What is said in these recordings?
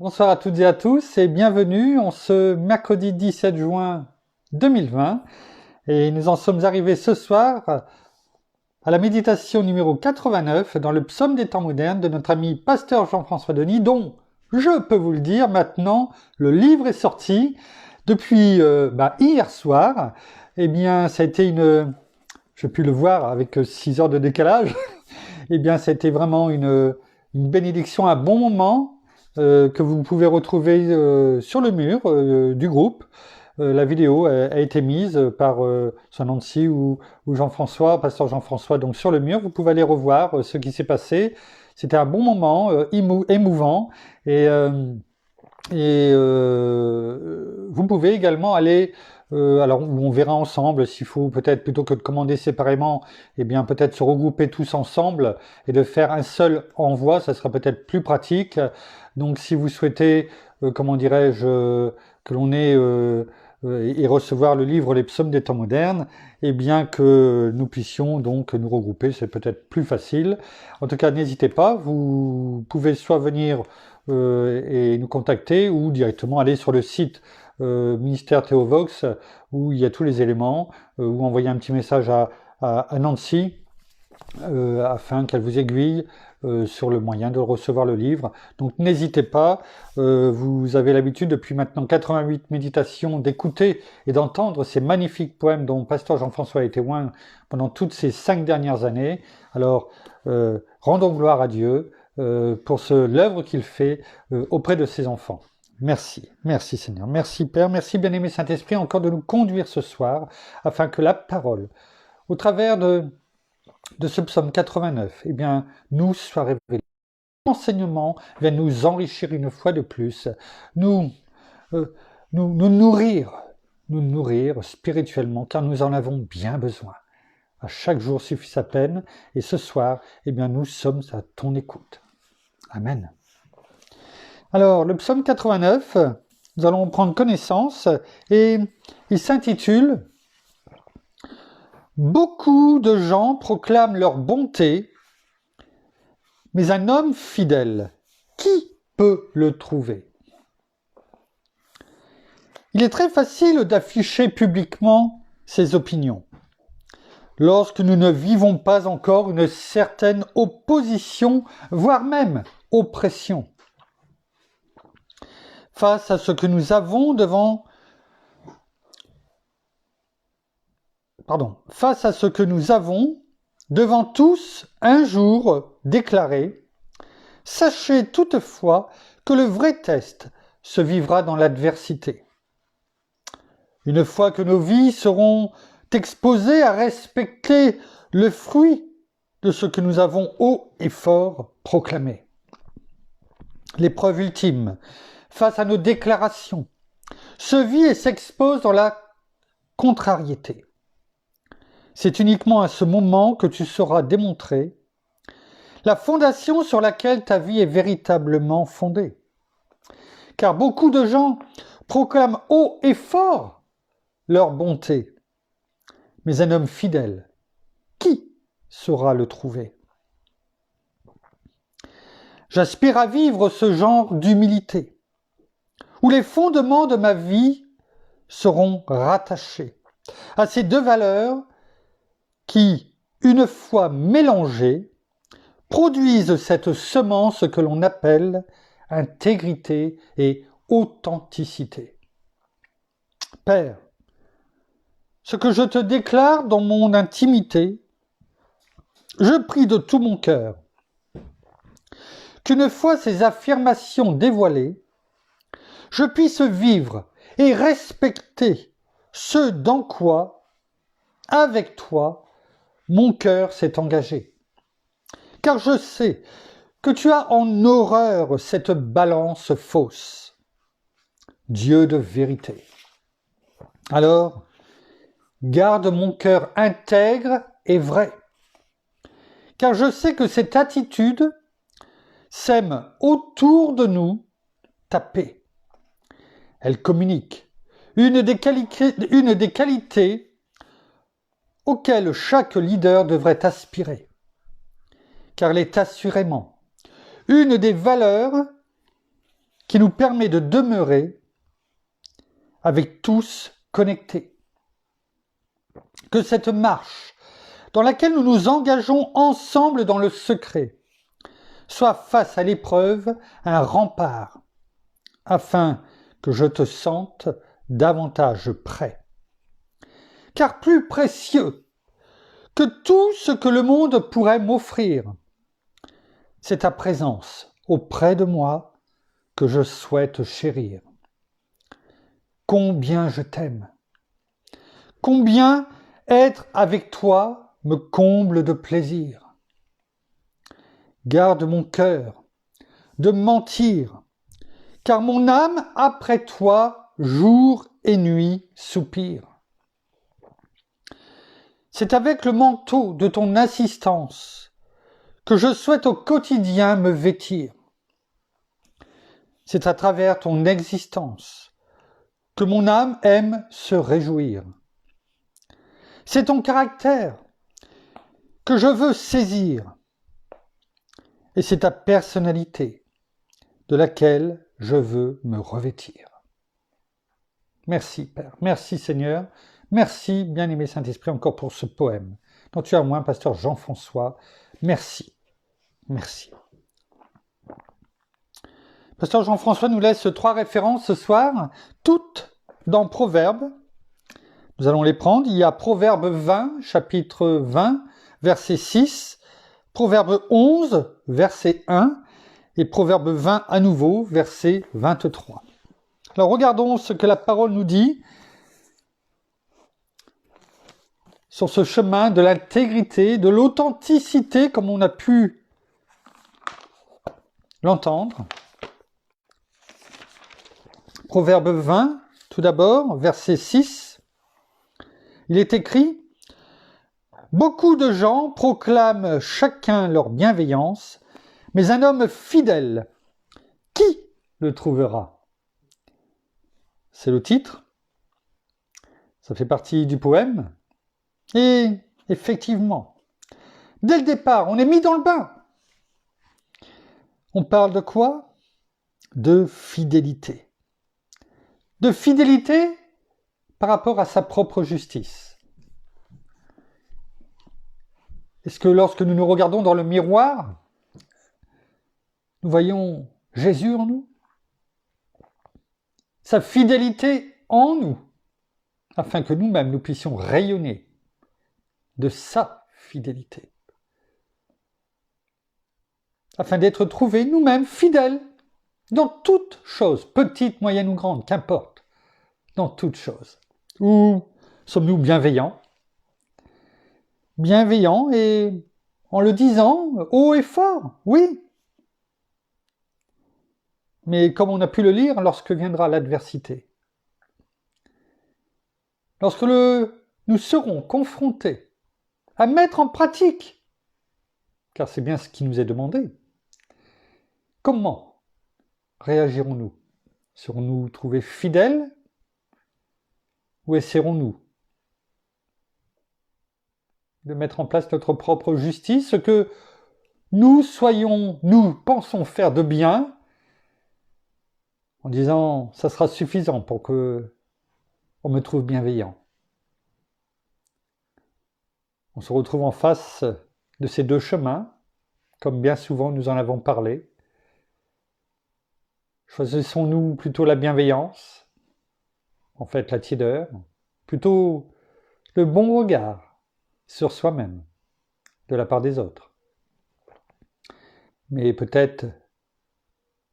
Bonsoir à toutes et à tous et bienvenue en ce mercredi 17 juin 2020. Et nous en sommes arrivés ce soir à la méditation numéro 89 dans le psaume des temps modernes de notre ami pasteur Jean-François Denis, dont, je peux vous le dire maintenant, le livre est sorti depuis hier soir. Eh bien, ça a été je pu le voir avec 6 heures de décalage. Eh bien, ça a été vraiment une bénédiction, un bon moment que vous pouvez retrouver sur le mur du groupe. La vidéo a été mise par soit Nancy ou Jean-François, pasteur Jean-François, donc sur le mur. Vous pouvez aller revoir ce qui s'est passé. C'était un bon moment, émouvant. Vous pouvez également aller, alors on verra ensemble s'il faut peut-être plutôt que de commander séparément, eh bien peut-être se regrouper tous ensemble et de faire un seul envoi, ça sera peut-être plus pratique. Donc si vous souhaitez, comment dirais-je, que l'on ait et recevoir le livre Les Psaumes des temps modernes, eh bien que nous puissions donc nous regrouper, c'est peut-être plus facile. En tout cas, n'hésitez pas, vous pouvez soit venir et nous contacter ou directement aller sur le site Ministère Théovox où il y a tous les éléments ou envoyer un petit message à Nancy afin qu'elle vous aiguille sur le moyen de recevoir le livre. Donc n'hésitez pas, vous avez l'habitude depuis maintenant 88 méditations d'écouter et d'entendre ces magnifiques poèmes dont Pasteur Jean-François a été témoin pendant toutes ces 5 dernières années. Alors rendons gloire à Dieu pour l'œuvre qu'il fait auprès de ses enfants. Merci, merci Seigneur, merci Père, merci bien-aimé Saint-Esprit encore de nous conduire ce soir afin que la parole, au travers de ce psaume 89, eh bien, nous soit révélé. L'enseignement vient nous enrichir une fois de plus, nous nourrir, nous nourrir spirituellement, car nous en avons bien besoin. À chaque jour suffit sa peine, et ce soir, eh bien, nous sommes à ton écoute. Amen. Alors, le psaume 89, nous allons prendre connaissance, et il s'intitule « Beaucoup de gens proclament leur bonté, mais un homme fidèle, qui peut le trouver ?» Il est très facile d'afficher publiquement ses opinions, lorsque nous ne vivons pas encore une certaine opposition, voire même oppression. Face à ce que nous avons devant tous un jour déclaré, sachez toutefois que le vrai test se vivra dans l'adversité. Une fois que nos vies seront exposées à respecter le fruit de ce que nous avons haut et fort proclamé. L'épreuve ultime, face à nos déclarations, se vit et s'expose dans la contrariété. C'est uniquement à ce moment que tu sauras démontrer la fondation sur laquelle ta vie est véritablement fondée. Car beaucoup de gens proclament haut et fort leur bonté. Mais un homme fidèle, qui saura le trouver ? J'aspire à vivre ce genre d'humilité, où les fondements de ma vie seront rattachés à ces deux valeurs qui, une fois mélangées, produisent cette semence que l'on appelle intégrité et authenticité. Père, ce que je te déclare dans mon intimité, je prie de tout mon cœur qu'une fois ces affirmations dévoilées, je puisse vivre et respecter ce dans quoi, avec toi, mon cœur s'est engagé. Car je sais que tu as en horreur cette balance fausse. Dieu de vérité. Alors, garde mon cœur intègre et vrai. Car je sais que cette attitude sème autour de nous ta paix. Elle communique une des qualités auxquelles chaque leader devrait aspirer. Car elle est assurément une des valeurs qui nous permet de demeurer avec tous connectés. Que cette marche dans laquelle nous nous engageons ensemble dans le secret soit face à l'épreuve un rempart, afin que je te sente davantage près. Car plus précieux que tout ce que le monde pourrait m'offrir, c'est ta présence auprès de moi que je souhaite chérir. Combien je t'aime, combien être avec toi me comble de plaisir. Garde mon cœur de mentir, car mon âme après toi jour et nuit soupire. C'est avec le manteau de ton assistance que je souhaite au quotidien me vêtir. C'est à travers ton existence que mon âme aime se réjouir. C'est ton caractère que je veux saisir, et c'est ta personnalité de laquelle je veux me revêtir. Merci Père, merci Seigneur, merci bien-aimé Saint-Esprit encore pour ce poème dont tu as moins, pasteur Jean-François. Merci, merci. Pasteur Jean-François nous laisse 3 références ce soir, toutes dans Proverbes. Nous allons les prendre. Il y a Proverbe 20, chapitre 20, verset 6, Proverbe 11, verset 1, et Proverbe 20 à nouveau, verset 23. Alors regardons ce que la parole nous dit sur ce chemin de l'intégrité, de l'authenticité, comme on a pu l'entendre. Proverbe 20, tout d'abord, verset 6. Il est écrit « Beaucoup de gens proclament chacun leur bienveillance, mais un homme fidèle, qui le trouvera ?» C'est le titre. Ça fait partie du poème. Et effectivement, dès le départ, on est mis dans le bain. On parle de quoi ? De fidélité. De fidélité par rapport à sa propre justice. Est-ce que lorsque nous nous regardons dans le miroir, nous voyons Jésus en nous ? Sa fidélité en nous, afin que nous-mêmes nous puissions rayonner de sa fidélité. Afin d'être trouvés nous-mêmes fidèles dans toutes choses, petites, moyennes ou grandes, qu'importe, dans toutes choses. Ou sommes-nous bienveillants ? Bienveillants et en le disant haut et fort, oui. Mais comme on a pu le lire, lorsque viendra l'adversité, lorsque nous serons confrontés à mettre en pratique, car c'est bien ce qui nous est demandé, comment réagirons-nous ? Serons-nous trouvés fidèles ou essaierons-nous de mettre en place notre propre justice, ce que nous pensons faire de bien, en disant ça sera suffisant pour que on me trouve bienveillant. On se retrouve en face de ces 2 chemins, comme bien souvent nous en avons parlé. Choisissons-nous plutôt la bienveillance, en fait la tiédeur, plutôt le bon regard sur soi-même, de la part des autres. Mais peut-être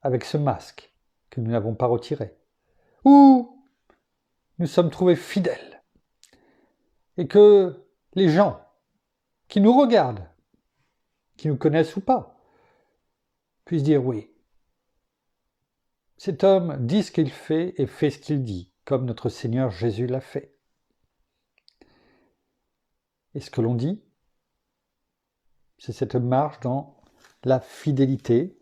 avec ce masque que nous n'avons pas retiré. Ou nous sommes trouvés fidèles. Et que les gens qui nous regardent, qui nous connaissent ou pas, puissent dire oui. Cet homme dit ce qu'il fait et fait ce qu'il dit, comme notre Seigneur Jésus l'a fait. Et ce que l'on dit, c'est cette marche dans la fidélité.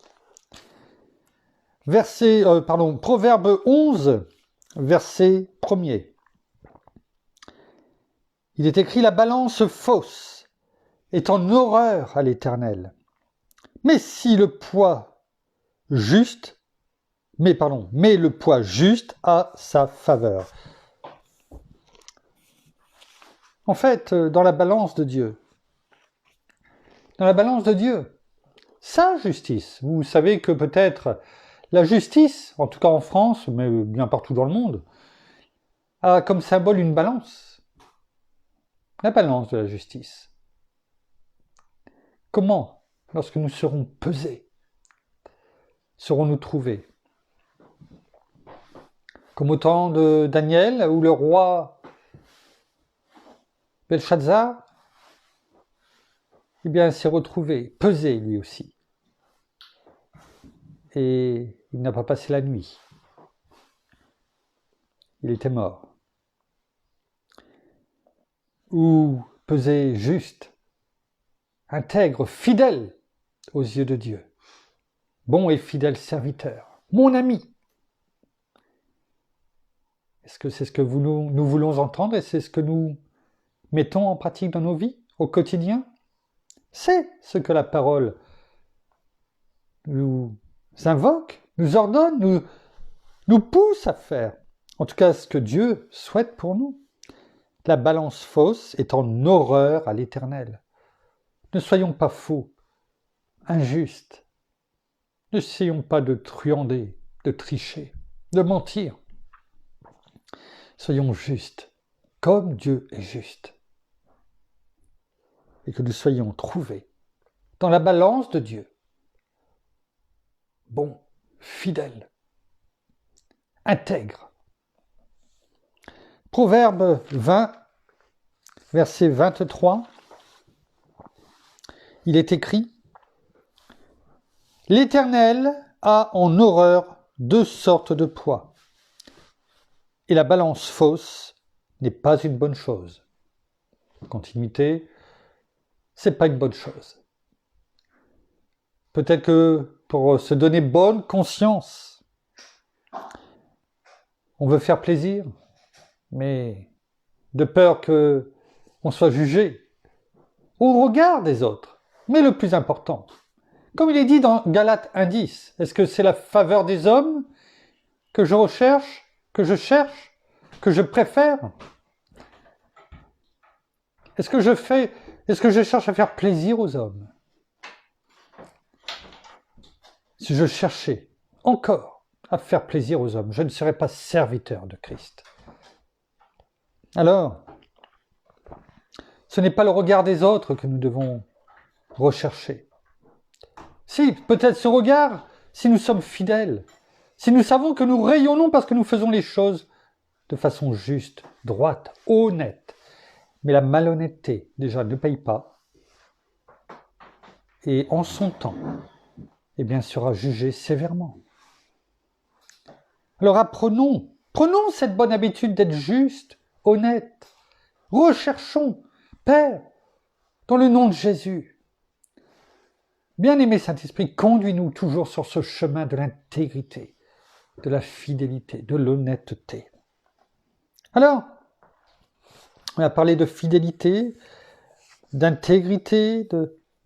Proverbe 11, verset 1er. Il est écrit « La balance fausse est en horreur à l'Éternel, mais si le poids juste met le poids juste à sa faveur. En fait, dans la balance de Dieu, sa justice, vous savez que peut-être la justice, en tout cas en France, mais bien partout dans le monde, a comme symbole une balance. La balance de la justice. Comment, lorsque nous serons pesés, serons-nous trouvés? Comme au temps de Daniel, où le roi Belshazzar, eh bien, s'est retrouvé pesé lui aussi. Et il n'a pas passé la nuit. Il était mort. Ou pesé juste, intègre, fidèle aux yeux de Dieu. Bon et fidèle serviteur, mon ami. Est-ce que c'est ce que nous voulons entendre et c'est ce que nous mettons en pratique dans nos vies au quotidien? C'est ce que la parole nous invoque, nous ordonne, nous pousse à faire. En tout cas, ce que Dieu souhaite pour nous. La balance fausse est en horreur à l'Éternel. Ne soyons pas faux, injustes. N'essayons pas de truander, de tricher, de mentir. Soyons justes, comme Dieu est juste. Et que nous soyons trouvés dans la balance de Dieu. Bon, fidèle, intègre. Proverbe 20, verset 23, il est écrit « L'Éternel a en horreur 2 sortes de poids, et la balance fausse n'est pas une bonne chose. » Continuité, c'est pas une bonne chose. Peut-être que pour se donner bonne conscience, on veut faire plaisir, mais de peur qu'on soit jugé au regard des autres. Mais le plus important, comme il est dit dans Galates 1:10, est-ce que c'est la faveur des hommes que je recherche, que je cherche, que je préfère? Est-ce que je cherche à faire plaisir aux hommes? Si je cherchais encore à faire plaisir aux hommes, je ne serais pas serviteur de Christ. Alors, ce n'est pas le regard des autres que nous devons rechercher. Si, peut-être ce regard, si nous sommes fidèles, si nous savons que nous rayonnons parce que nous faisons les choses de façon juste, droite, honnête. Mais la malhonnêteté, déjà, ne paye pas. Et en son temps, eh bien, sera jugée sévèrement. Alors apprenons, prenons cette bonne habitude d'être juste, honnête. Recherchons, Père, dans le nom de Jésus. Bien-aimé Saint-Esprit, conduis-nous toujours sur ce chemin de l'intégrité, de la fidélité, de l'honnêteté. Alors, on a parlé de fidélité, d'intégrité,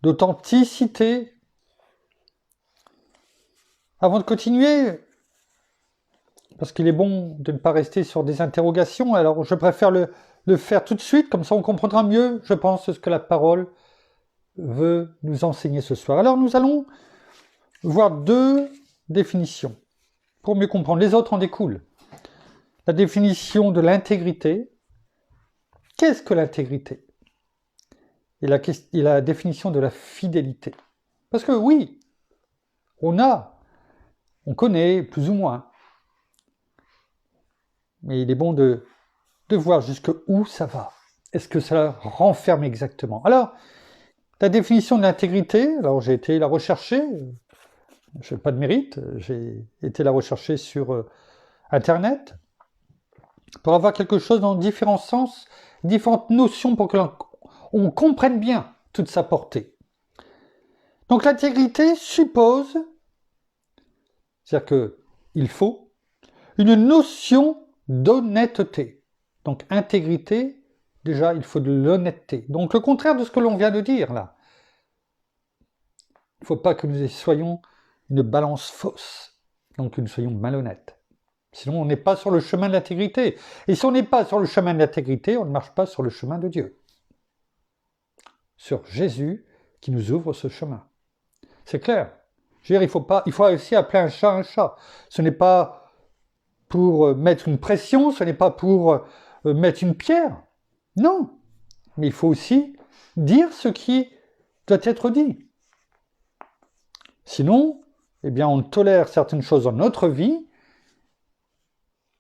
d'authenticité. Avant de continuer, parce qu'il est bon de ne pas rester sur des interrogations, alors je préfère le faire tout de suite, comme ça on comprendra mieux, je pense, ce que la parole veut nous enseigner ce soir. Alors nous allons voir 2 définitions, pour mieux comprendre. Les autres en découlent. La définition de l'intégrité. Qu'est-ce que l'intégrité? Et la définition de la fidélité. Parce que oui, on connaît plus ou moins. Mais il est bon de voir jusqu'où ça va. Est-ce que ça renferme exactement? Alors, la définition de l'intégrité, alors j'ai été la rechercher, je n'ai pas de mérite, j'ai été la rechercher sur Internet, pour avoir quelque chose dans différents sens, différentes notions pour que l'on comprenne bien toute sa portée. Donc l'intégrité suppose, c'est-à-dire qu'il faut, une notion d'honnêteté. Donc intégrité, déjà il faut de l'honnêteté. Donc le contraire de ce que l'on vient de dire là. Il ne faut pas que nous soyons une balance fausse. Donc que nous soyons malhonnêtes. Sinon, on n'est pas sur le chemin de l'intégrité. Et si on n'est pas sur le chemin de l'intégrité, on ne marche pas sur le chemin de Dieu. Sur Jésus qui nous ouvre ce chemin. C'est clair. Je veux dire, il faut aussi appeler un chat un chat. Ce n'est pas pour mettre une pression, ce n'est pas pour mettre une pierre. Non. Mais il faut aussi dire ce qui doit être dit. Sinon, eh bien, on tolère certaines choses dans notre vie,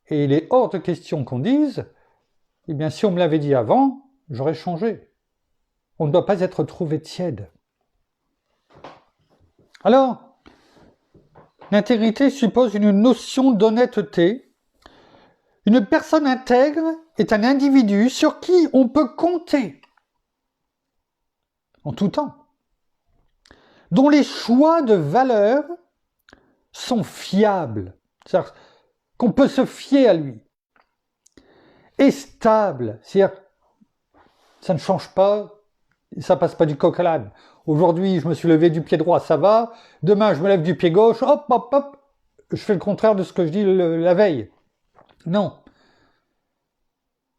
et il est hors de question qu'on dise, eh bien, si on me l'avait dit avant, j'aurais changé. On ne doit pas être trouvé tiède. Alors, l'intégrité suppose une notion d'honnêteté. Une personne intègre est un individu sur qui on peut compter en tout temps, dont les choix de valeurs sont fiables, c'est-à-dire qu'on peut se fier à lui, et stable, c'est-à-dire ça ne change pas, ça passe pas du coq à l'âne. Aujourd'hui, je me suis levé du pied droit, ça va. Demain, je me lève du pied gauche, hop, hop, hop, je fais le contraire de ce que je dis la veille. Non.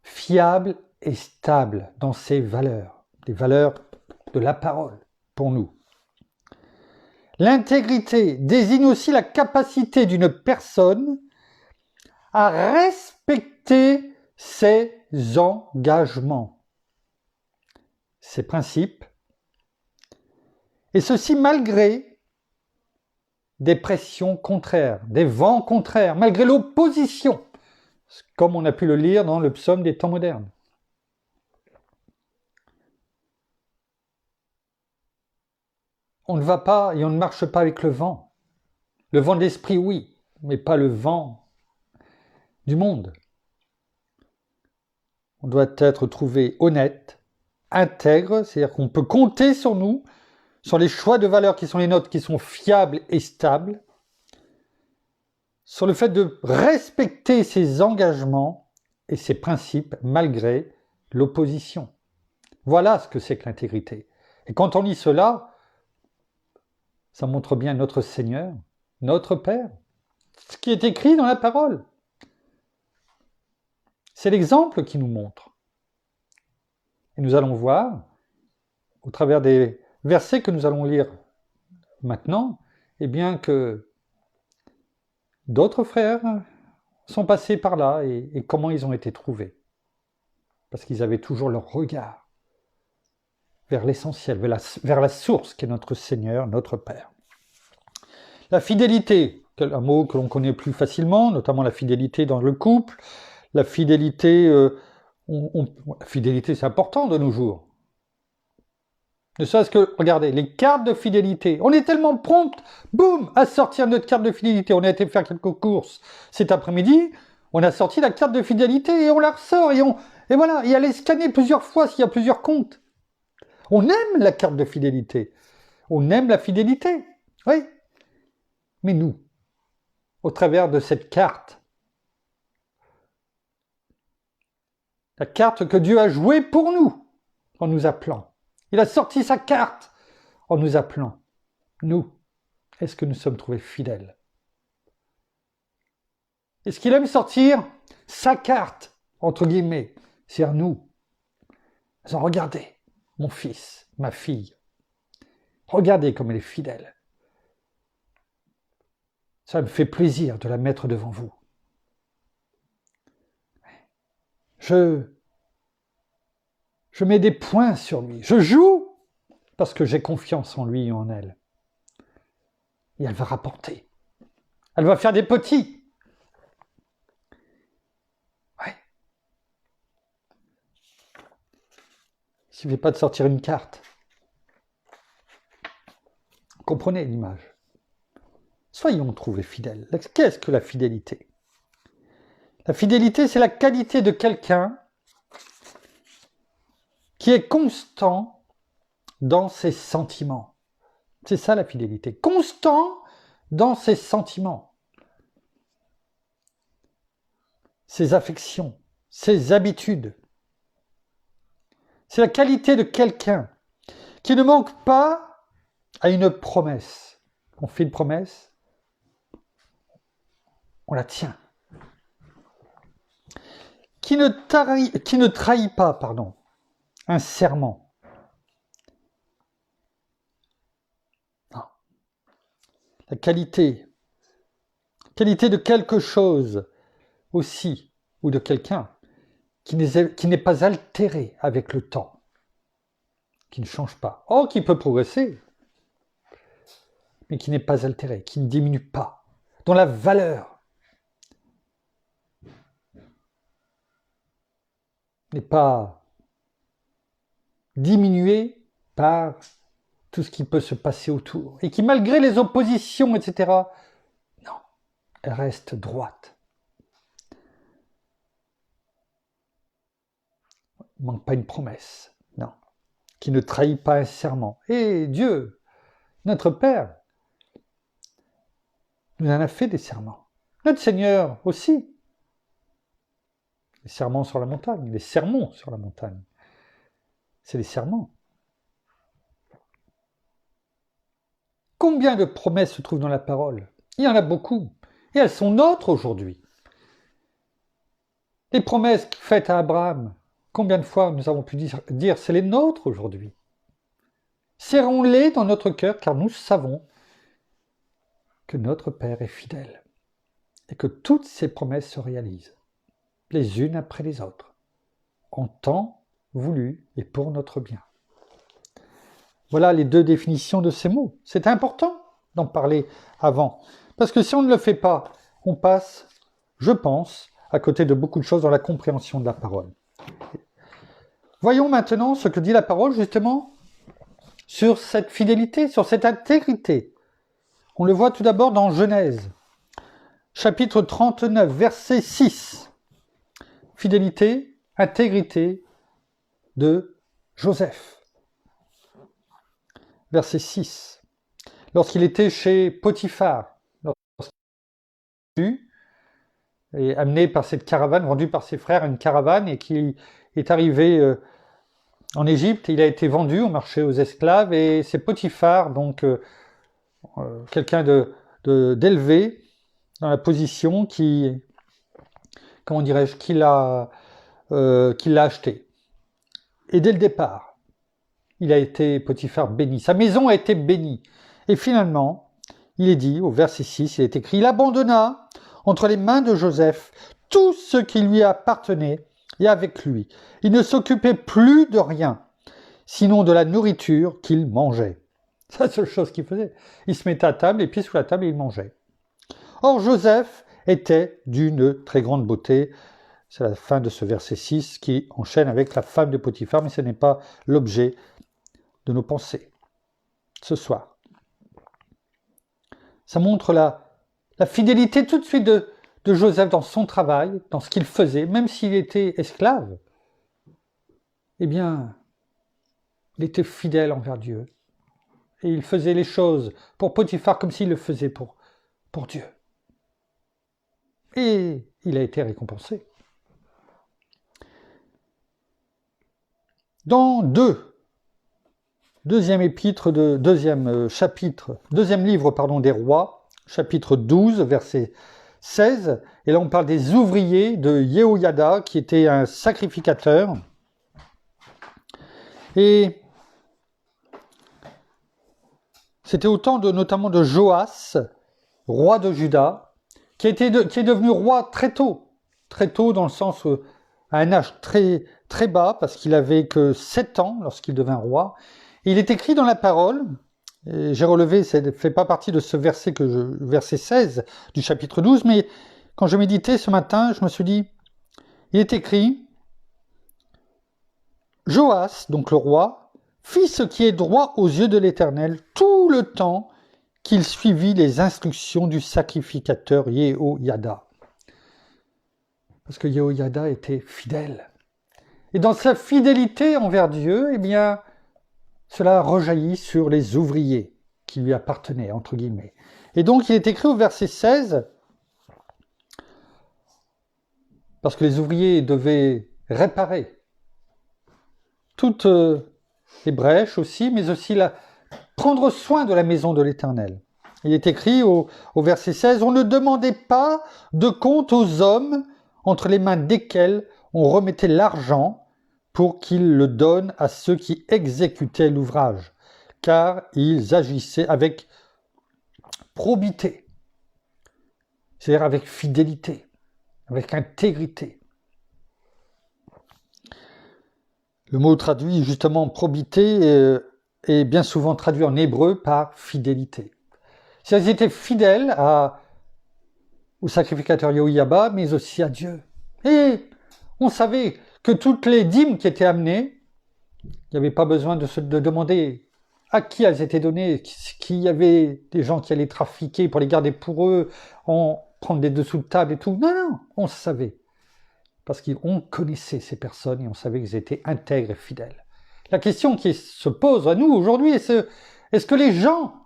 Fiable et stable dans ses valeurs, les valeurs de la parole pour nous. L'intégrité désigne aussi la capacité d'une personne à respecter ses engagements, ses principes, et ceci malgré des pressions contraires, des vents contraires, malgré l'opposition, comme on a pu le lire dans le psaume des temps modernes. On ne va pas et on ne marche pas avec le vent. Le vent de l'esprit, oui, mais pas le vent du monde. On doit être trouvé honnête, intègre, c'est-à-dire qu'on peut compter sur nous, sur les choix de valeurs qui sont les nôtres, qui sont fiables et stables, sur le fait de respecter ses engagements et ses principes malgré l'opposition. Voilà ce que c'est que l'intégrité. Et quand on lit cela, ça montre bien notre Seigneur, notre Père, ce qui est écrit dans la parole. C'est l'exemple qui nous montre. Et nous allons voir, au travers des versets que nous allons lire maintenant, eh bien que d'autres frères sont passés par là et comment ils ont été trouvés. Parce qu'ils avaient toujours leur regard vers l'essentiel, vers la source qui est notre Seigneur, notre Père. La fidélité, un mot que l'on connaît plus facilement, notamment la fidélité dans le couple. La fidélité, la fidélité c'est important de nos jours. Ne serait-ce que, regardez, les cartes de fidélité. On est tellement prompt, boum, à sortir notre carte de fidélité. On a été faire quelques courses cet après-midi, on a sorti la carte de fidélité et on la ressort. Et voilà, et aller scanner plusieurs fois s'il y a plusieurs comptes. On aime la carte de fidélité. On aime la fidélité. Oui. Mais nous, au travers de cette carte, la carte que Dieu a jouée pour nous, en nous appelant. Il a sorti sa carte en nous appelant. Nous, est-ce que nous sommes trouvés fidèles? Est-ce qu'il aime sortir sa carte, entre guillemets, c'est-à-dire nous? Regardez, mon fils, ma fille, regardez comme elle est fidèle. Ça me fait plaisir de la mettre devant vous. Je mets des points sur lui. Je joue parce que j'ai confiance en lui et en elle. Et elle va rapporter. Elle va faire des petits. Ouais. Il ne suffit pas de sortir une carte. Comprenez l'image. Soyons trouvés fidèles. Qu'est-ce que la fidélité? La fidélité, c'est la qualité de quelqu'un qui est constant dans ses sentiments. C'est ça la fidélité. Constant dans ses sentiments, ses affections, ses habitudes. C'est la qualité de quelqu'un qui ne manque pas à une promesse. On fait une promesse, on la tient. Qui ne trahit pas, un serment. Non. La qualité de quelque chose aussi, ou de quelqu'un, qui n'est pas altéré avec le temps, qui ne change pas. Oh, qui peut progresser, mais qui n'est pas altéré, qui ne diminue pas, dont la valeur n'est pas diminuée par tout ce qui peut se passer autour, et qui malgré les oppositions, etc., non, elle reste droite. Il ne manque pas une promesse, non, qui ne trahit pas un serment. Et Dieu, notre Père, nous en a fait des serments. Notre Seigneur aussi. Les serments sur la montagne, les sermons sur la montagne. C'est des serments. Combien de promesses se trouvent dans la parole? Il y en a beaucoup. Et elles sont nôtres aujourd'hui. Les promesses faites à Abraham, combien de fois nous avons pu dire c'est les nôtres aujourd'hui? Serrons-les dans notre cœur car nous savons que notre Père est fidèle et que toutes ses promesses se réalisent, les unes après les autres, en temps voulu et pour notre bien. Voilà les deux définitions de ces mots. C'est important d'en parler avant, parce que si on ne le fait pas, on passe, je pense, à côté de beaucoup de choses dans la compréhension de la parole. Voyons maintenant ce que dit la parole justement sur cette fidélité, sur cette intégrité. On le voit tout d'abord dans Genèse, chapitre 39, verset 6. Fidélité, intégrité de Joseph. Verset 6. Lorsqu'il était chez Potiphar, et amené par cette caravane, vendu par ses frères, une caravane, et qui est arrivé en Égypte, il a été vendu au marché aux esclaves, et c'est Potiphar, donc quelqu'un d'élevé dans la position qui, comment dirais-je, qui l'a acheté. Et dès le départ, il a été, Potiphar, béni. Sa maison a été bénie. Et finalement, il est dit, au verset 6, il est écrit, il abandonna entre les mains de Joseph tout ce qui lui appartenait et avec lui. Il ne s'occupait plus de rien, sinon de la nourriture qu'il mangeait. C'est la seule chose qu'il faisait. Il se mettait à table, les pieds sous la table et il mangeait. Or, Joseph était d'une très grande beauté. C'est la fin de ce verset 6 qui enchaîne avec la femme de Potiphar, mais ce n'est pas l'objet de nos pensées ce soir. Ça montre la fidélité tout de suite de Joseph dans son travail, dans ce qu'il faisait, même s'il était esclave. Eh bien, il était fidèle envers Dieu. Et il faisait les choses pour Potiphar comme s'il le faisait pour Dieu. Et il a été récompensé. Dans deuxième livre des Rois, chapitre 12, verset 16, et là on parle des ouvriers de Yehoyada, qui était un sacrificateur. Et c'était au temps notamment de Joas, roi de Juda, qui est devenu roi très tôt dans le sens à un âge très, très bas, parce qu'il avait que 7 ans lorsqu'il devint roi. Et il est écrit dans la parole, et j'ai relevé, ça ne fait pas partie de ce verset, verset 16 du chapitre 12, mais quand je méditais ce matin, je me suis dit, il est écrit, Joas, donc le roi, fit ce qui est droit aux yeux de l'Éternel tout le temps qu'il suivit les instructions du sacrificateur Yehoyada. Parce que Yehoyada était fidèle. Et dans sa fidélité envers Dieu, eh bien, cela rejaillit sur les ouvriers qui lui appartenaient, entre guillemets. Et donc, il est écrit au verset 16, parce que les ouvriers devaient réparer toutes les brèches aussi, mais aussi prendre soin de la maison de l'Éternel. Il est écrit au verset 16, « On ne demandait pas de compte aux hommes entre les mains desquels on remettait l'argent pour qu'ils le donnent à ceux qui exécutaient l'ouvrage, car ils agissaient avec probité, c'est-à-dire avec fidélité, avec intégrité. » Le mot traduit justement probité est bien souvent traduit en hébreu par fidélité. Si elles étaient fidèles au sacrificateur Yehoyaba, mais aussi à Dieu. Et on savait que toutes les dîmes qui étaient amenées, il n'y avait pas besoin de demander à qui elles étaient données, qu'il y avait des gens qui allaient trafiquer pour les garder pour eux, prendre des dessous de table et tout. Non, on savait. Parce qu'on connaissait ces personnes et on savait qu'ils étaient intègres et fidèles. La question qui se pose à nous aujourd'hui, est-ce que les gens,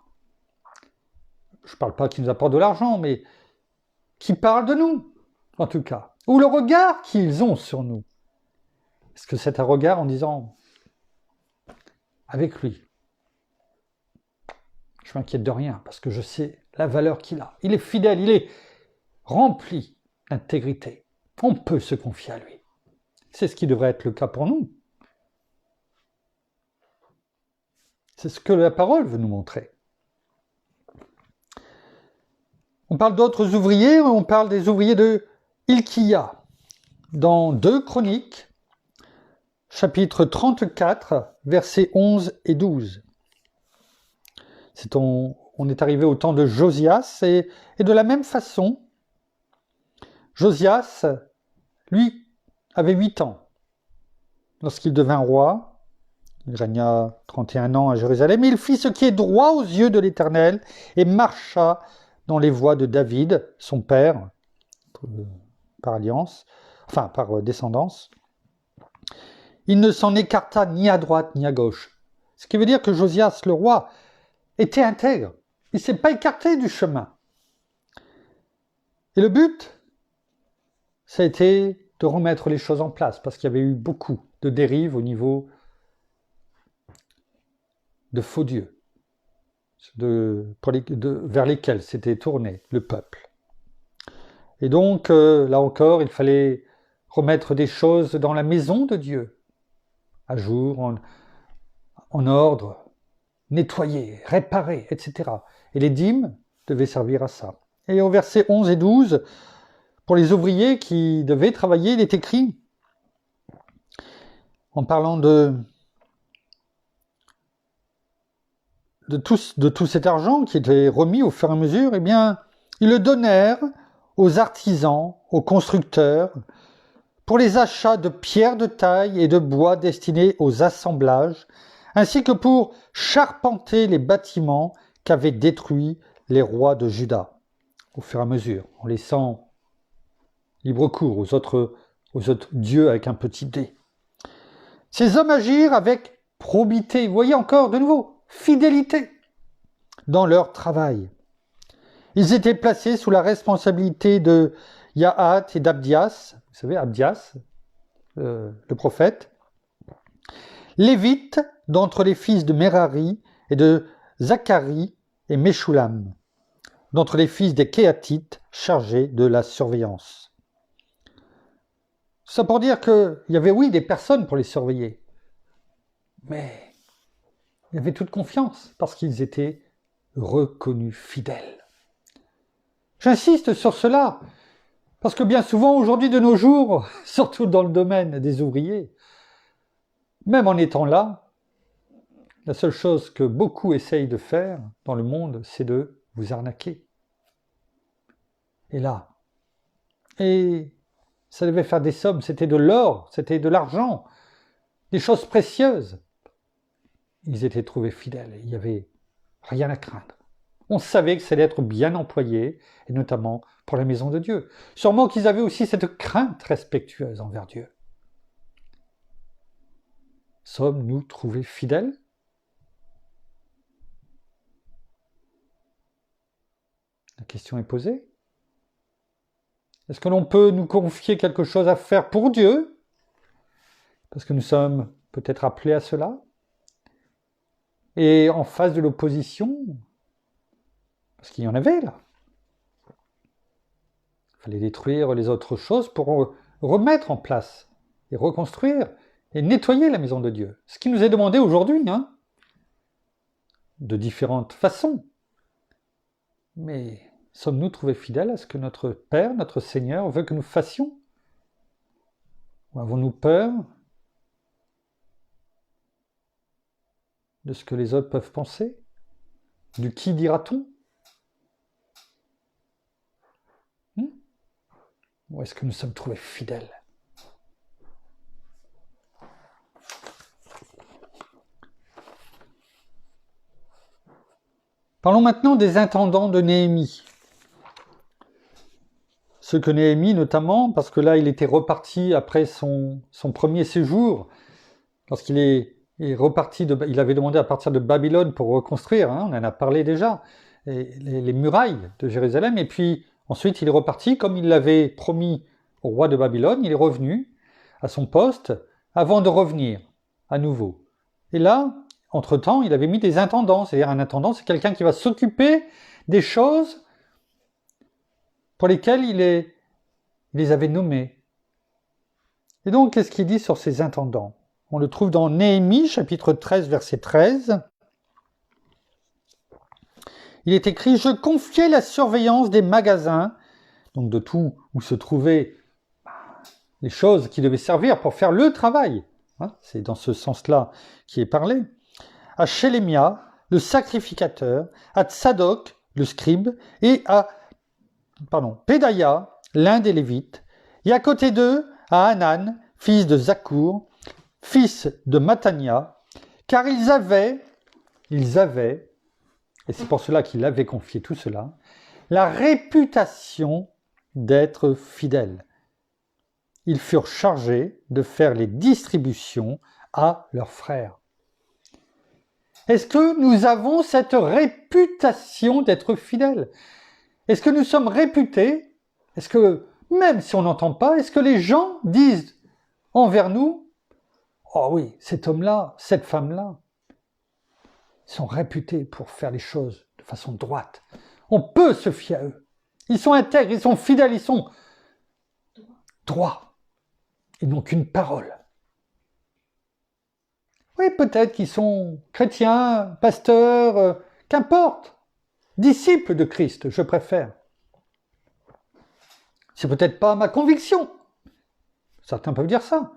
je ne parle pas qu'ils nous apportent de l'argent, mais qui parlent de nous, en tout cas, ou le regard qu'ils ont sur nous, est-ce que c'est un regard en disant, avec lui, je m'inquiète de rien, parce que je sais la valeur qu'il a. Il est fidèle, il est rempli d'intégrité. On peut se confier à lui. C'est ce qui devrait être le cas pour nous. C'est ce que la parole veut nous montrer. On parle d'autres ouvriers, on parle des ouvriers de Hilkia. Dans 2 Chroniques, chapitre 34, versets 11 et 12. On est arrivé au temps de Josias, et de la même façon, Josias, lui, avait 8 ans lorsqu'il devint roi. Il régna 31 ans à Jérusalem, et il fit ce qui est droit aux yeux de l'Éternel, et marcha dans les voies de David, son père, par alliance, enfin par descendance. Il ne s'en écarta ni à droite ni à gauche. Ce qui veut dire que Josias, le roi, était intègre. Il ne s'est pas écarté du chemin. Et le but, ça a été de remettre les choses en place, parce qu'il y avait eu beaucoup de dérives au niveau de faux dieux, vers lesquels s'était tourné le peuple. Et donc, là encore, il fallait remettre des choses dans la maison de Dieu, à jour, en ordre, nettoyer, réparer, etc. Et les dîmes devaient servir à ça. Et au verset 11 et 12, pour les ouvriers qui devaient travailler, il est écrit, en parlant de tout cet argent qui était remis au fur et à mesure, eh bien, ils le donnèrent aux artisans, aux constructeurs, pour les achats de pierres de taille et de bois destinés aux assemblages, ainsi que pour charpenter les bâtiments qu'avaient détruits les rois de Juda, au fur et à mesure, en laissant libre cours aux autres dieux avec un petit d. Ces hommes agirent avec probité, vous voyez encore de nouveau, fidélité dans leur travail. Ils étaient placés sous la responsabilité de Yahat et d'Abdias, vous savez, Abdias, le prophète, Lévites d'entre les fils de Merari et de Zacharie et Meshulam, d'entre les fils des Kéatites chargés de la surveillance. Ça pour dire qu'il y avait, oui, des personnes pour les surveiller, mais il y avait toute confiance parce qu'ils étaient reconnus fidèles. J'insiste sur cela, parce que bien souvent, aujourd'hui de nos jours, surtout dans le domaine des ouvriers, même en étant là, la seule chose que beaucoup essayent de faire dans le monde, c'est de vous arnaquer. Et là, et ça devait faire des sommes, c'était de l'or, c'était de l'argent, des choses précieuses. Ils étaient trouvés fidèles, il n'y avait rien à craindre. On savait que ça allait être bien employé, et notamment pour la maison de Dieu. Sûrement qu'ils avaient aussi cette crainte respectueuse envers Dieu. Sommes-nous trouvés fidèles ? La question est posée. Est-ce que l'on peut nous confier quelque chose à faire pour Dieu ? Parce que nous sommes peut-être appelés à cela. Et en face de l'opposition, Parce qu'il y en avait là. Il fallait détruire les autres choses pour remettre en place et reconstruire et nettoyer la maison de Dieu. Ce qui nous est demandé aujourd'hui, hein, de différentes façons. Mais sommes-nous trouvés fidèles à ce que notre Père, notre Seigneur veut que nous fassions? Ou avons-nous peur de ce que les autres peuvent penser? Du qui dira-t-on? Ou est-ce que nous sommes trouvés fidèles? Parlons maintenant des intendants de Néhémie. Ceux que Néhémie, notamment, parce que là, il était reparti après son premier séjour, lorsqu'il est reparti, il avait demandé à partir de Babylone pour reconstruire, hein, on en a parlé déjà, les murailles de Jérusalem, et puis ensuite il est reparti, comme il l'avait promis au roi de Babylone, il est revenu à son poste avant de revenir à nouveau. Et là, entre-temps, il avait mis des intendants, c'est-à-dire un intendant, c'est quelqu'un qui va s'occuper des choses pour lesquelles il les avait nommés. Et donc, qu'est-ce qu'il dit sur ces intendants? On le trouve dans Néhémie, chapitre 13, verset 13. Il est écrit « Je confiais la surveillance des magasins », donc de tout où se trouvaient les choses qui devaient servir pour faire le travail. Hein, c'est dans ce sens-là qui est parlé. À Shélémia, le sacrificateur, à Tsadok, le scribe, et à Pédaïa, l'un des Lévites, et à côté d'eux, à Hanan, fils de Zakour, fils de Matania, car ils avaient, et c'est pour cela qu'il avait confié tout cela, la réputation d'être fidèles. Ils furent chargés de faire les distributions à leurs frères. Est-ce que nous avons cette réputation d'être fidèles? Est-ce que nous sommes réputés? Est-ce que, même si on n'entend pas, est-ce que les gens disent envers nous, oh oui, cet homme-là, cette femme-là, ils sont réputés pour faire les choses de façon droite. On peut se fier à eux. Ils sont intègres, ils sont fidèles, ils sont droits. Ils n'ont qu'une parole. Oui, peut-être qu'ils sont chrétiens, pasteurs, qu'importe. Disciples de Christ, je préfère. C'est peut-être pas ma conviction. Certains peuvent dire ça.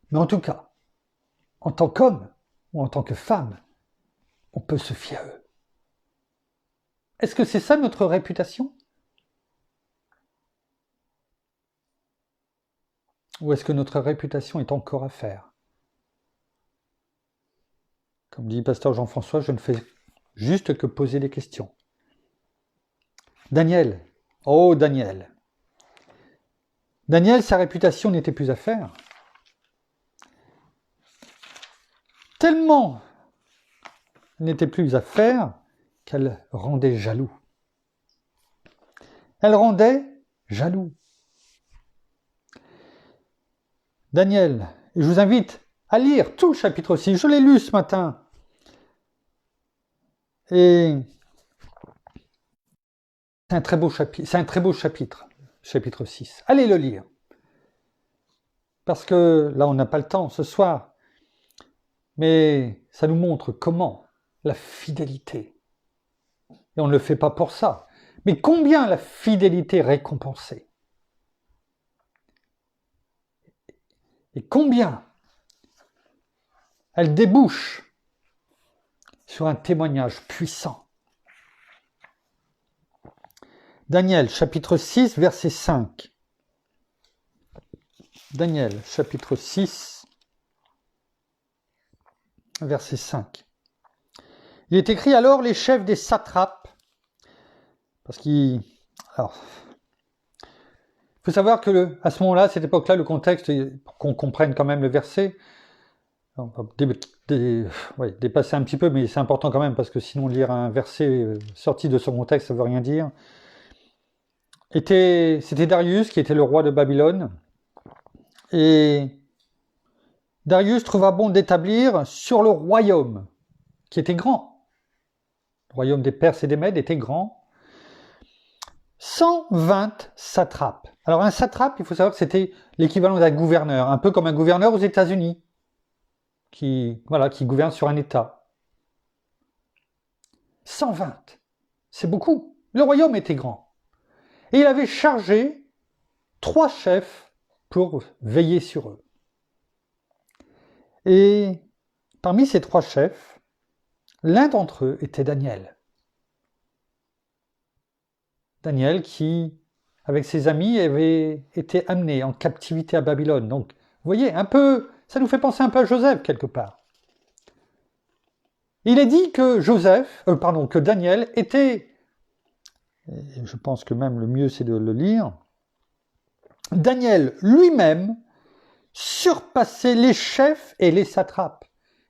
Mais en tout cas, en tant qu'homme ou en tant que femme, on peut se fier à eux. Est-ce que c'est ça notre réputation? Ou est-ce que notre réputation est encore à faire? Comme dit pasteur Jean-François, je ne fais juste que poser des questions. Daniel. Oh, Daniel. Daniel, sa réputation n'était plus à faire. Tellement n'était plus à faire qu'elle rendait jaloux. Elle rendait jaloux. Daniel, et je vous invite à lire tout le chapitre 6. Je l'ai lu ce matin. Et c'est un très beau chapitre, chapitre 6. Allez le lire. Parce que là, on n'a pas le temps ce soir. Mais ça nous montre comment la fidélité, et on ne le fait pas pour ça, mais combien la fidélité est récompensée. Et combien elle débouche sur un témoignage puissant. Daniel, chapitre 6, verset 5. Daniel, chapitre 6, verset 5. Il est écrit alors les chefs des satrapes, parce qu'il... Alors, il faut savoir que à ce moment-là, à cette époque-là, le contexte, pour qu'on comprenne quand même le verset, on va dépasser un petit peu, mais c'est important quand même, parce que sinon lire un verset sorti de son contexte, ça ne veut rien dire. C'était Darius qui était le roi de Babylone, et Darius trouva bon d'établir sur le royaume, qui était grand. Le royaume des Perses et des Mèdes était grand. 120 satrapes. Alors un satrape, il faut savoir que c'était l'équivalent d'un gouverneur, un peu comme un gouverneur aux États-Unis, qui gouverne sur un État. 120, c'est beaucoup. Le royaume était grand. Et il avait chargé 3 chefs pour veiller sur eux. Et parmi ces 3 chefs, l'un d'entre eux était Daniel. Daniel qui, avec ses amis, avait été amené en captivité à Babylone. Donc, vous voyez, ça nous fait penser un peu à Joseph quelque part. Il est dit que que Daniel était, et je pense que même le mieux c'est de le lire, Daniel lui-même surpassait les chefs et les satrapes.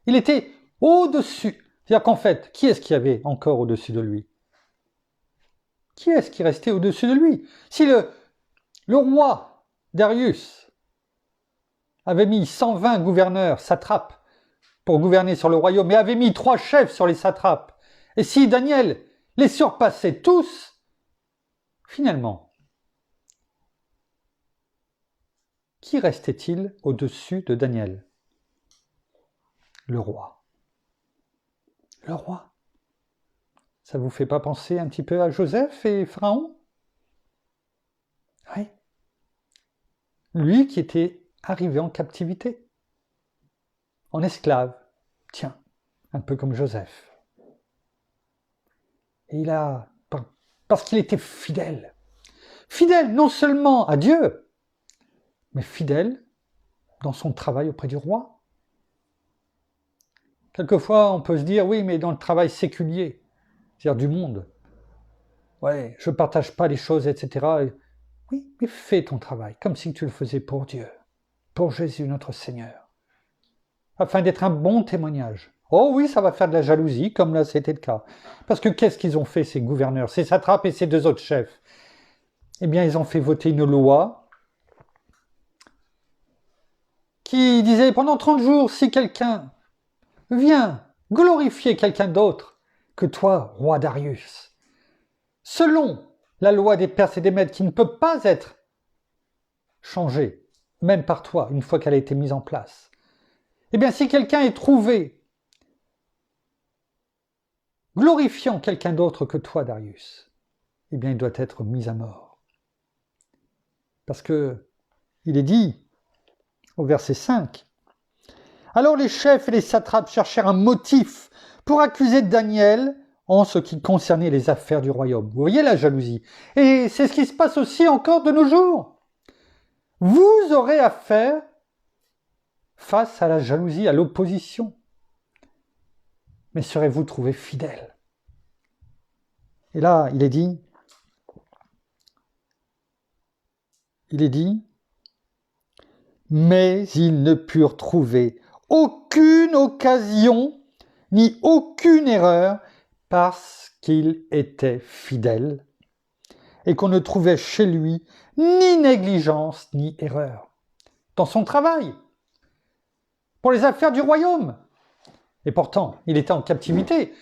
Il était au-dessus. C'est-à-dire qu'en fait, qui est-ce qu'il y avait encore au-dessus de lui? Qui est-ce qui restait au-dessus de lui? Si le roi Darius avait mis 120 gouverneurs, satrapes, pour gouverner sur le royaume, et avait mis 3 chefs sur les satrapes, et si Daniel les surpassait tous, finalement, qui restait-il au-dessus de Daniel? Le roi. Le roi. Ça vous fait pas penser un petit peu à Joseph et Pharaon? Oui. Lui qui était arrivé en captivité, en esclave, tiens, un peu comme Joseph. Et parce qu'il était fidèle. Fidèle non seulement à Dieu, mais fidèle dans son travail auprès du roi. Quelquefois, on peut se dire, oui, mais dans le travail séculier, c'est-à-dire du monde, ouais, je ne partage pas les choses, etc. Oui, mais fais ton travail, comme si tu le faisais pour Dieu, pour Jésus notre Seigneur, afin d'être un bon témoignage. Oh oui, ça va faire de la jalousie, comme là c'était le cas. Parce que qu'est-ce qu'ils ont fait, ces gouverneurs, ces satrapes et ces 2 autres chefs? Eh bien, ils ont fait voter une loi qui disait, pendant 30 jours, si quelqu'un vient glorifier quelqu'un d'autre que toi, roi Darius, selon la loi des Perses et des Mèdes qui ne peut pas être changée, même par toi, une fois qu'elle a été mise en place, eh bien, si quelqu'un est trouvé glorifiant quelqu'un d'autre que toi, Darius, eh bien, il doit être mis à mort. Parce que il est dit, au verset 5, « Alors les chefs et les satrapes cherchèrent un motif pour accuser Daniel en ce qui concernait les affaires du royaume. » Vous voyez la jalousie. Et c'est ce qui se passe aussi encore de nos jours. Vous aurez affaire face à la jalousie, à l'opposition. Mais serez-vous trouvé fidèle? Et là, il est dit, mais ils ne purent trouver aucune occasion ni aucune erreur parce qu'il était fidèle et qu'on ne trouvait chez lui ni négligence ni erreur dans son travail pour les affaires du royaume. Et pourtant, il était en captivité.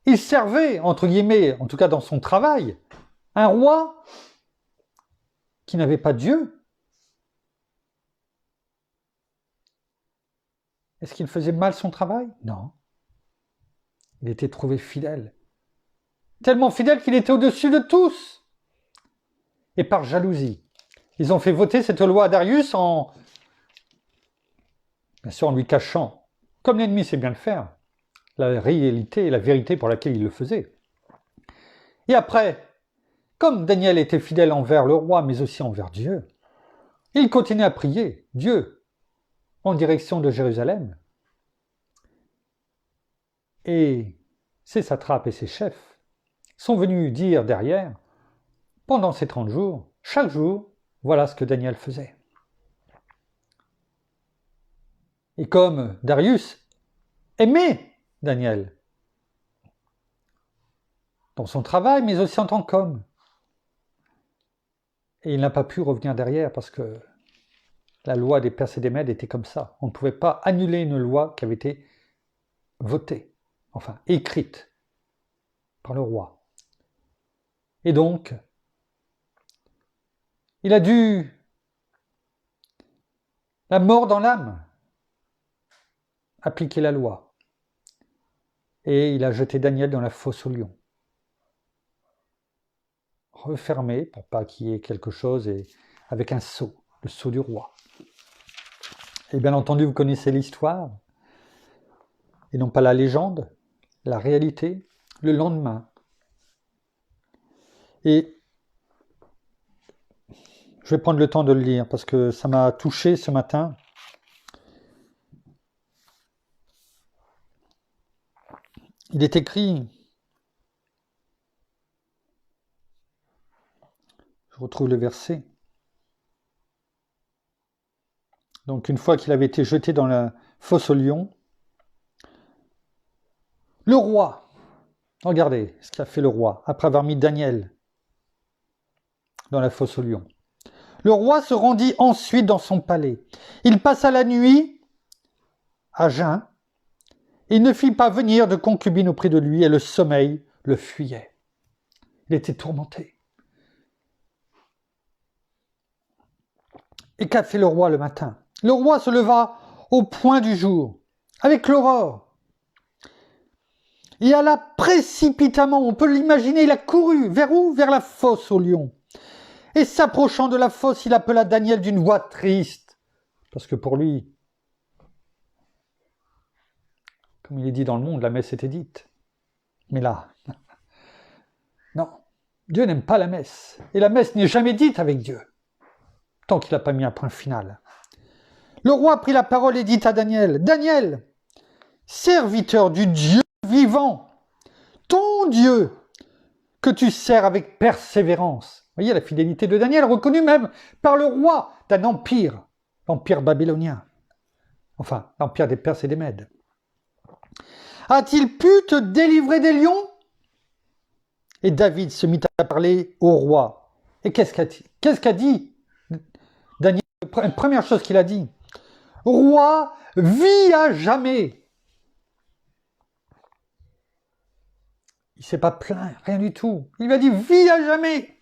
Il servait, entre guillemets, en tout cas dans son travail, un roi qui n'avait pas Dieu. Est-ce qu'il faisait mal son travail? Non. Il était trouvé fidèle. Tellement fidèle qu'il était au-dessus de tous. Et par jalousie, ils ont fait voter cette loi à Darius bien sûr en lui cachant, comme l'ennemi sait bien le faire, la réalité et la vérité pour laquelle il le faisait. Et après, comme Daniel était fidèle envers le roi, mais aussi envers Dieu, il continuait à prier Dieu en direction de Jérusalem. Et ses satrapes et ses chefs sont venus dire derrière, pendant ces 30 jours, chaque jour, voilà ce que Daniel faisait. Et comme Darius aimait Daniel, dans son travail, mais aussi en tant qu'homme, et il n'a pas pu revenir derrière parce que la loi des Perses et des Mèdes était comme ça. On ne pouvait pas annuler une loi qui avait été votée, enfin écrite par le roi. Et donc, il a dû la mort dans l'âme, appliquer la loi. Et il a jeté Daniel dans la fosse aux lions. Refermé pour pas qu'il y ait quelque chose et avec un sceau, le sceau du roi. Et bien entendu, vous connaissez l'histoire, et non pas la légende, la réalité, le lendemain. Et je vais prendre le temps de le lire parce que ça m'a touché ce matin. Il est écrit, je retrouve le verset. Donc une fois qu'il avait été jeté dans la fosse aux lions, le roi, regardez ce qu'a fait le roi après avoir mis Daniel dans la fosse aux lions. Le roi se rendit ensuite dans son palais. Il passa la nuit à jeun et ne fit pas venir de concubine auprès de lui et le sommeil le fuyait. Il était tourmenté. Et qu'a fait le roi le matin? Le roi se leva au point du jour, avec l'aurore. Et alla précipitamment, on peut l'imaginer, il a couru. Vers où? Vers la fosse aux lions. Et s'approchant de la fosse, il appela Daniel d'une voix triste. Parce que pour lui, comme il est dit dans le monde, la messe était dite. Mais là, non, Dieu n'aime pas la messe. Et la messe n'est jamais dite avec Dieu, tant qu'il n'a pas mis un point final. Le roi prit la parole et dit à Daniel, « Daniel, serviteur du Dieu vivant, ton Dieu, que tu sers avec persévérance. » Vous voyez la fidélité de Daniel, reconnue même par le roi d'un empire, l'empire babylonien. Enfin, l'empire des Perses et des Mèdes. A-t-il pu te délivrer des lions? Et David se mit à parler au roi. Et qu'est-ce qu'a dit Daniel? La première chose qu'il a dit, « Roi, vis à jamais !» Il ne s'est pas plaint, rien du tout. Il lui a dit, « Vis à jamais !»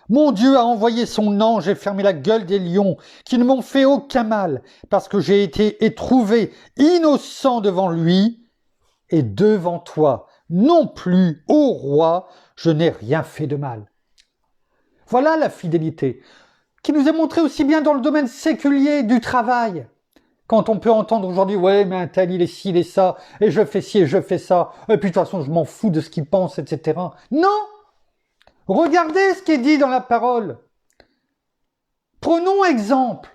Mon Dieu a envoyé son ange et fermé la gueule des lions, qui ne m'ont fait aucun mal, parce que j'ai été éprouvé innocent devant lui et devant toi. Non plus, ô roi, je n'ai rien fait de mal. Voilà la fidélité, qui nous est montrée aussi bien dans le domaine séculier du travail. Quand on peut entendre aujourd'hui, ouais, mais un tel, il est ci, il est ça, et je fais ci, et je fais ça, et puis de toute façon, je m'en fous de ce qu'il pense, etc. Non! Regardez ce qui est dit dans la parole. Prenons exemple.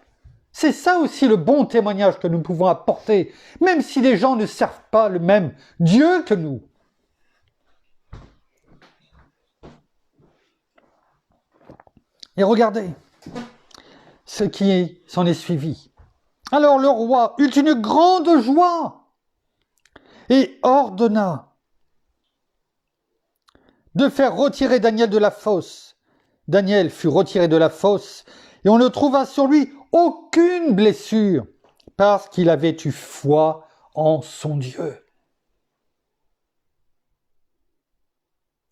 C'est ça aussi le bon témoignage que nous pouvons apporter, même si les gens ne servent pas le même Dieu que nous. Et regardez ce qui s'en est suivi. Alors le roi eut une grande joie et ordonna de faire retirer Daniel de la fosse. Daniel fut retiré de la fosse et on ne trouva sur lui aucune blessure parce qu'il avait eu foi en son Dieu.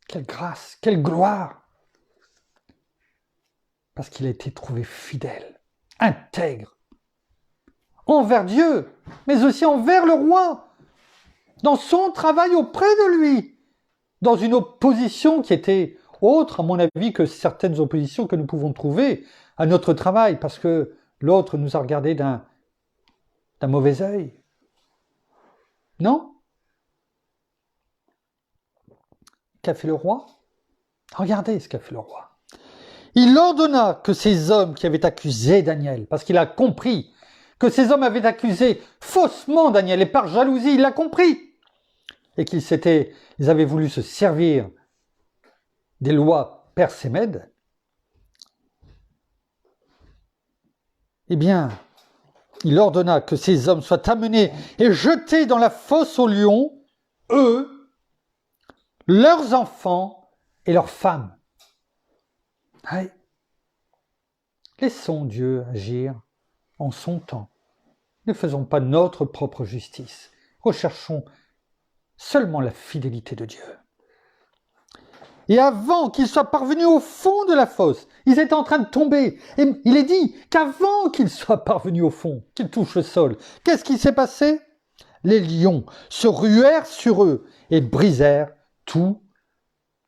Quelle grâce, quelle gloire! Parce qu'il a été trouvé fidèle, intègre, envers Dieu, mais aussi envers le roi, dans son travail auprès de lui, dans une opposition qui était autre, à mon avis, que certaines oppositions que nous pouvons trouver à notre travail, parce que l'autre nous a regardé d'un mauvais œil. Non? Qu'a fait le roi? Regardez ce qu'a fait le roi. Il ordonna que ces hommes qui avaient accusé Daniel, parce qu'il a compris que ces hommes avaient accusé faussement Daniel, et par jalousie, il l'a compris, et ils avaient voulu se servir des lois perses et mèdes, eh bien, il ordonna que ces hommes soient amenés et jetés dans la fosse aux lions, eux, leurs enfants et leurs femmes. Ouais. Laissons Dieu agir en son temps. Ne faisons pas notre propre justice. Recherchons seulement la fidélité de Dieu. Et avant qu'ils soient parvenus au fond de la fosse, ils étaient en train de tomber. Et il est dit qu'avant qu'ils soient parvenus au fond, qu'ils touchent le sol, qu'est-ce qui s'est passé? Les lions se ruèrent sur eux et brisèrent tous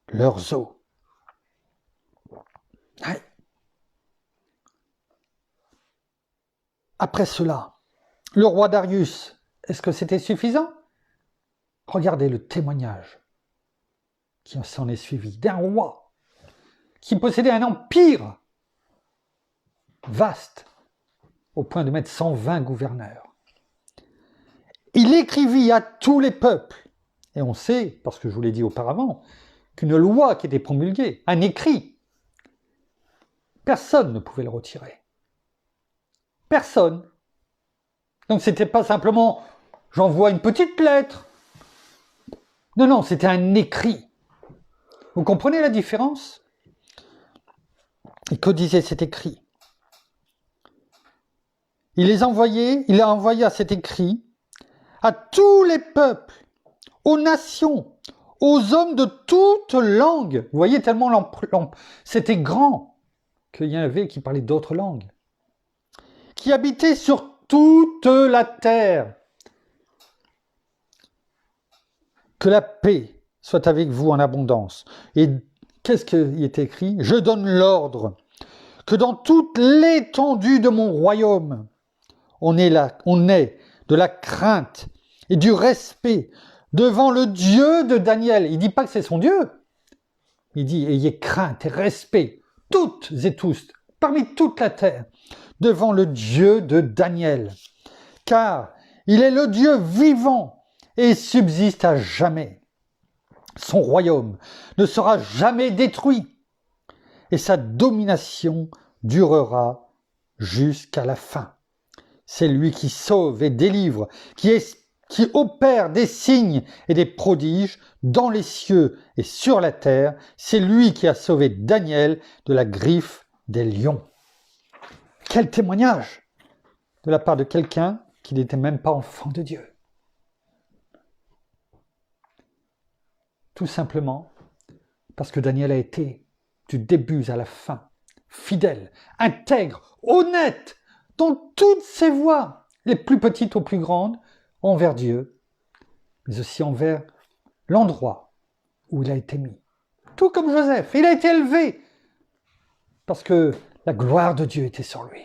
leurs os. Ouais. Après cela, le roi Darius, est-ce que c'était suffisant? Regardez le témoignage qui s'en est suivi d'un roi qui possédait un empire vaste au point de mettre 120 gouverneurs. Il écrivit à tous les peuples, et on sait, parce que je vous l'ai dit auparavant, qu'une loi qui était promulguée, un écrit, personne ne pouvait le retirer. Personne. Donc c'était pas simplement j'envoie une petite lettre. Non, c'était un écrit. Vous comprenez la différence? Et que disait cet écrit? Il a envoyé à cet écrit à tous les peuples, aux nations, aux hommes de toutes langues. Vous voyez, tellement c'était grand qu'il y en avait qui parlaient d'autres langues, qui habitaient sur toute la terre. Que la paix soit avec vous en abondance. Et qu'est-ce qui est écrit? Je donne l'ordre que dans toute l'étendue de mon royaume, on ait de la crainte et du respect devant le Dieu de Daniel. Il ne dit pas que c'est son Dieu. Il dit ayez crainte et respect, toutes et tous, parmi toute la terre, devant le Dieu de Daniel. Car il est le Dieu vivant et subsiste à jamais. Son royaume ne sera jamais détruit et sa domination durera jusqu'à la fin. C'est lui qui sauve et délivre, qui opère des signes et des prodiges dans les cieux et sur la terre. C'est lui qui a sauvé Daniel de la griffe des lions. Quel témoignage de la part de quelqu'un qui n'était même pas enfant de Dieu. Tout simplement parce que Daniel a été, du début à la fin, fidèle, intègre, honnête, dans toutes ses voies, les plus petites aux plus grandes, envers Dieu, mais aussi envers l'endroit où il a été mis. Tout comme Joseph, il a été élevé parce que la gloire de Dieu était sur lui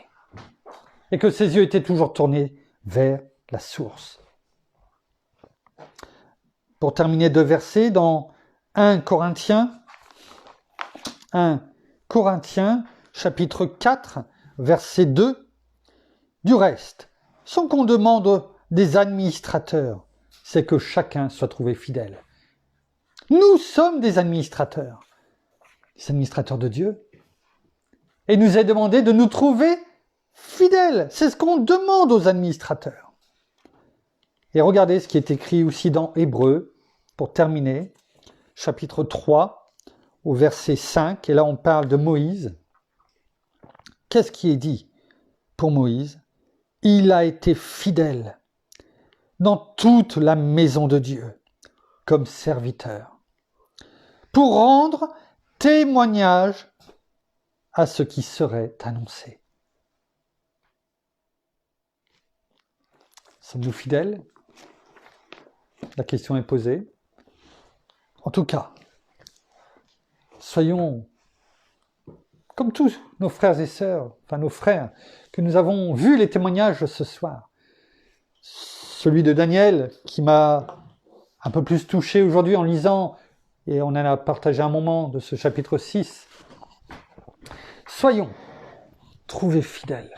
et que ses yeux étaient toujours tournés vers la source. Pour terminer 2 versets dans 1 Corinthiens chapitre 4, verset 2. Du reste, ce qu'on demande des administrateurs, c'est que chacun soit trouvé fidèle. Nous sommes des administrateurs de Dieu. Et il nous est demandé de nous trouver fidèles. C'est ce qu'on demande aux administrateurs. Et regardez ce qui est écrit aussi dans Hébreux, pour terminer, chapitre 3, au verset 5, et là on parle de Moïse. Qu'est-ce qui est dit pour Moïse? Il a été fidèle dans toute la maison de Dieu, comme serviteur, pour rendre témoignage à ce qui serait annoncé. Sommes-nous fidèles? La question est posée. En tout cas, soyons comme tous nos frères et sœurs, enfin nos frères, que nous avons vu les témoignages ce soir. Celui de Daniel, qui m'a un peu plus touché aujourd'hui en lisant, et on en a partagé un moment de ce chapitre 6. Soyons trouvés fidèles,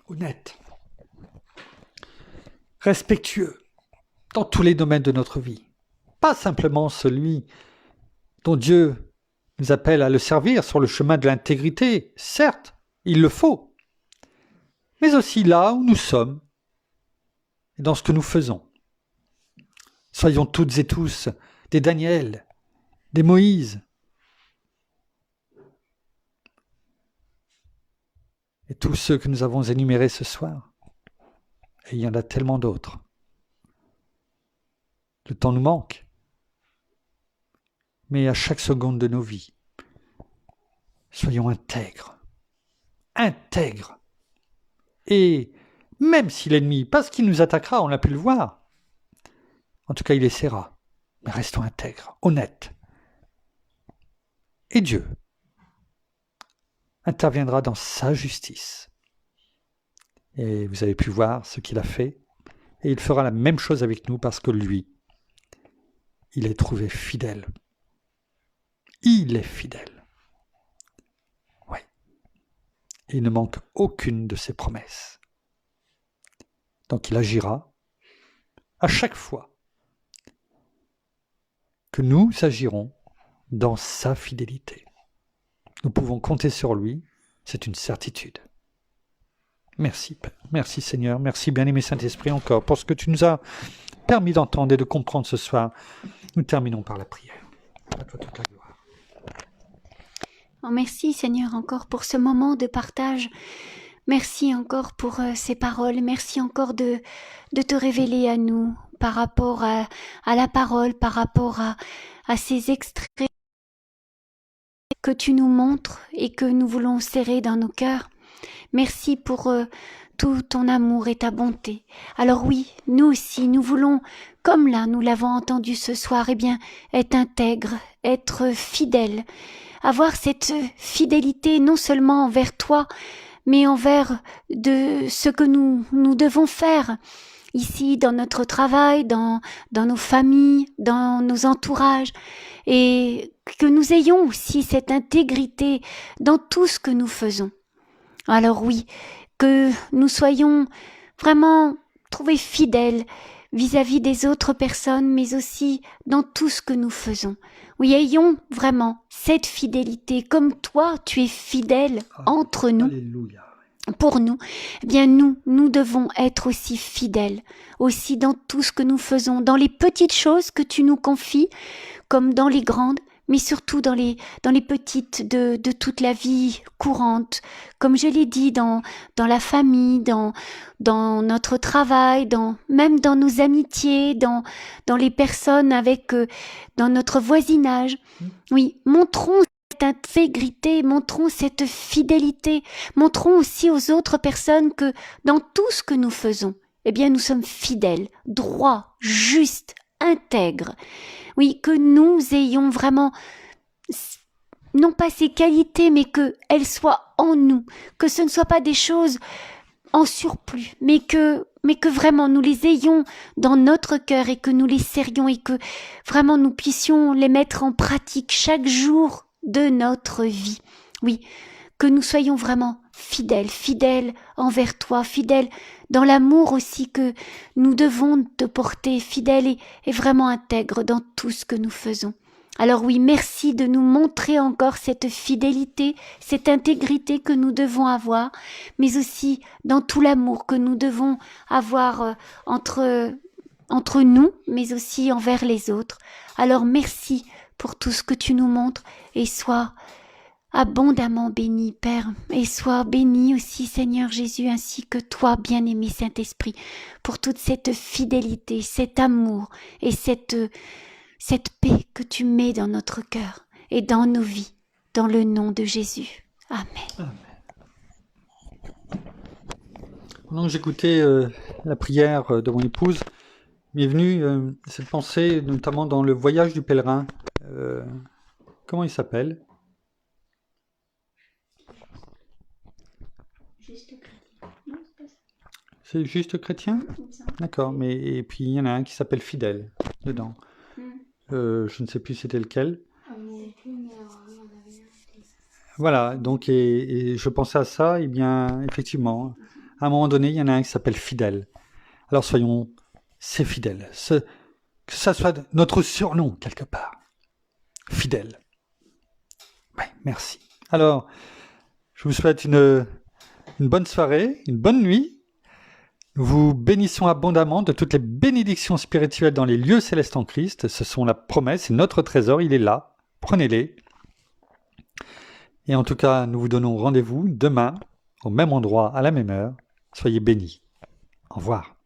honnêtes, respectueux dans tous les domaines de notre vie. Pas simplement celui dont Dieu nous appelle à le servir sur le chemin de l'intégrité. Certes, il le faut, mais aussi là où nous sommes et dans ce que nous faisons. Soyons toutes et tous des Daniel, des Moïse, et tous ceux que nous avons énumérés ce soir. Et il y en a tellement d'autres. Le temps nous manque. mais à chaque seconde de nos vies. Soyons intègres. Intègres. Et même si l'ennemi, parce qu'il nous attaquera, on a pu le voir, en tout cas il essaiera, mais restons intègres, honnêtes. Et Dieu interviendra dans sa justice. Et vous avez pu voir ce qu'il a fait, et il fera la même chose avec nous parce que lui, il est trouvé fidèle. Il est fidèle. Oui. Il ne manque aucune de ses promesses. Donc il agira à chaque fois que nous agirons dans sa fidélité. Nous pouvons compter sur lui, c'est une certitude. Merci Père, merci Seigneur, merci bien-aimé Saint-Esprit encore pour ce que tu nous as permis d'entendre et de comprendre ce soir. Nous terminons par la prière. À toi toute la gloire. Oh, merci Seigneur encore pour ce moment de partage. Merci encore pour ces paroles. Merci encore de te révéler à nous par rapport à la parole, par rapport à ces extraits que tu nous montres et que nous voulons serrer dans nos cœurs. Merci pour tout ton amour et ta bonté. Alors oui, nous aussi, nous voulons, comme là, nous l'avons entendu ce soir, eh bien, être intègres, être fidèles, avoir cette fidélité non seulement envers toi, mais envers de ce que nous devons faire ici, dans notre travail, dans nos familles, dans nos entourages, et que nous ayons aussi cette intégrité dans tout ce que nous faisons. Alors oui, que nous soyons vraiment trouvés fidèles vis-à-vis des autres personnes, mais aussi dans tout ce que nous faisons. Oui, ayons vraiment cette fidélité, comme toi, tu es fidèle entre nous. Alléluia. Pour nous, eh bien nous devons être aussi fidèles, aussi dans tout ce que nous faisons, dans les petites choses que tu nous confies, comme dans les grandes, mais surtout dans les petites de toute la vie courante, comme je l'ai dit, dans la famille, dans notre travail, même dans nos amitiés, dans les personnes avec, dans notre voisinage. Oui, montrons cette intégrité, montrons cette fidélité, montrons aussi aux autres personnes que dans tout ce que nous faisons, eh bien nous sommes fidèles, droits, justes, intègres. Oui, que nous ayons vraiment, non pas ces qualités, mais qu'elles soient en nous, que ce ne soient pas des choses en surplus, mais que vraiment nous les ayons dans notre cœur et que nous les serrions et que vraiment nous puissions les mettre en pratique chaque jour de notre vie. Oui, que nous soyons vraiment fidèles envers toi, fidèles dans l'amour aussi que nous devons te porter, fidèles et vraiment intègres dans tout ce que nous faisons. Alors oui, merci de nous montrer encore cette fidélité, cette intégrité que nous devons avoir, mais aussi dans tout l'amour que nous devons avoir entre nous, mais aussi envers les autres. Alors merci pour tout ce que tu nous montres et sois abondamment béni, Père, et sois béni aussi, Seigneur Jésus, ainsi que toi, bien-aimé Saint-Esprit, pour toute cette fidélité, cet amour et cette paix que tu mets dans notre cœur et dans nos vies, dans le nom de Jésus. Amen. Amen. Pendant que j'écoutais la prière de mon épouse, m'est venue cette pensée, notamment dans le voyage du pèlerin. Comment il s'appelle ? Juste chrétien. Non, c'est pas ça. C'est juste chrétien ? D'accord, mais et puis il y en a un qui s'appelle Fidèle dedans. Je ne sais plus c'était lequel. Voilà, donc et je pensais à ça, et bien effectivement, à un moment donné, il y en a un qui s'appelle Fidèle. Alors soyons ces fidèles, que ça soit notre surnom quelque part. Fidèle. Ouais, merci. Alors, je vous souhaite une bonne soirée, une bonne nuit. Nous vous bénissons abondamment de toutes les bénédictions spirituelles dans les lieux célestes en Christ. Ce sont la promesse et notre trésor, il est là. Prenez-les. Et en tout cas, nous vous donnons rendez-vous demain, au même endroit, à la même heure. Soyez bénis. Au revoir.